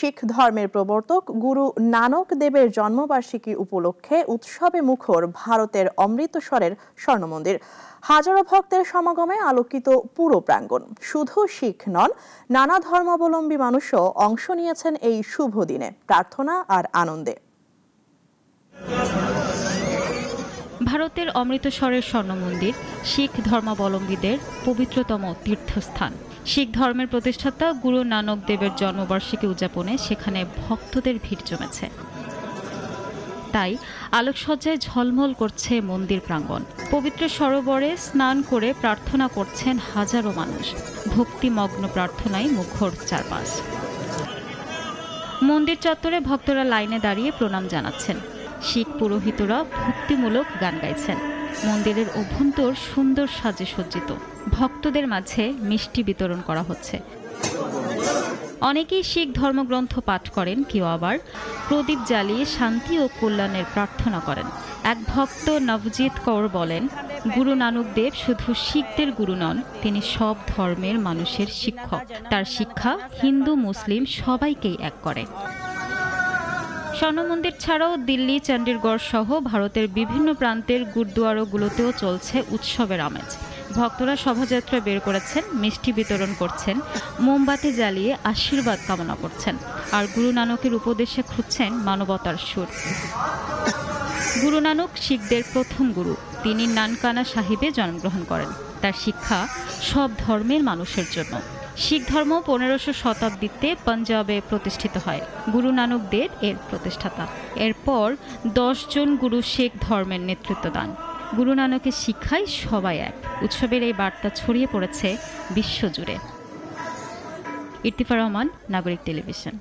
শিখ ধর্মের প্রবর্তক গুরু নানক দেবের জন্মবার্ষিকী উপলক্ষে উৎসবে মুখর ভারতের অমৃতসরের স্বর্ণমন্দির। হাজারো ভক্তের সমাগমে আলোকিত পুরো প্রাঙ্গণ। শুধু শিখ নন, নানা ধর্মাবলম্বী মানুষও অংশ নিয়েছেন এই শুভ দিনে প্রার্থনা আর আনন্দে। ভারতের অমৃতসরের স্বর্ণমন্দির শিখ ধর্মাবলম্বীদের পবিত্রতম তীর্থস্থান। শিখ ধর্মের প্রতিষ্ঠাতা গুরু নানক দেবের জন্মবার্ষিকী উদযাপনে সেখানে ভক্তদের ভিড় জমেছে। তাই আলোকসজ্জায় ঝলমল করছে মন্দির প্রাঙ্গণ। পবিত্র সরোবরে স্নান করে প্রার্থনা করছেন হাজারো মানুষ। ভক্তিমগ্ন প্রার্থনায় মুখর চারপাশ। মন্দির চত্বরে ভক্তরা লাইনে দাঁড়িয়ে প্রণাম জানাচ্ছেন। শিখ পুরোহিতরা ভক্তিমূলক গান গাইছেন। মন্দিরের অভ্যন্তর সুন্দর সাজে সজ্জিত। ভক্তদের মাঝে মিষ্টি বিতরণ করা হচ্ছে। অনেকেই শিখ ধর্মগ্রন্থ পাঠ করেন, কেউ আবার প্রদীপ জ্বালিয়ে শান্তি ও কল্যাণের প্রার্থনা করেন। এক ভক্ত নবজিৎ কৌর বলেন, গুরু নানক দেব শুধু শিখদের গুরু নন, তিনি সব ধর্মের মানুষের শিক্ষক। তার শিক্ষা হিন্দু মুসলিম সবাইকেই এক করে। স্বর্ণমন্দির ছাড়াও দিল্লি, চণ্ডীগড় সহ ভারতের বিভিন্ন প্রান্তের গুরুদুয়ারাগুলোতেও চলছে উৎসবের আমেজ। ভক্তরা শোভাযাত্রা বের করেছেন, মিষ্টি বিতরণ করছেন, মোমবাতি জ্বালিয়ে আশীর্বাদ কামনা করছেন আর গুরু নানকের উপদেশে খুঁজছেন মানবতার সুর। গুরু নানক শিখদের প্রথম গুরু। তিনি নানকানা সাহিবে জন্মগ্রহণ করেন। তার শিক্ষা সব ধর্মের মানুষের জন্য। শিখ ধর্ম 1500 শতাব্দীতে পাঞ্জাবে প্রতিষ্ঠিত হয়। গুরু নানক দেব এর প্রতিষ্ঠাতা। এরপর 10 জন গুরু শিখ ধর্মের নেতৃত্ব দেন। গুরু নানকের শিক্ষায় সবাই এক। উৎসবের এই বার্তা ছড়িয়ে পড়েছে বিশ্বজুড়ে। ইরতিফা রহমান, নাগরিক টেলিভিশন।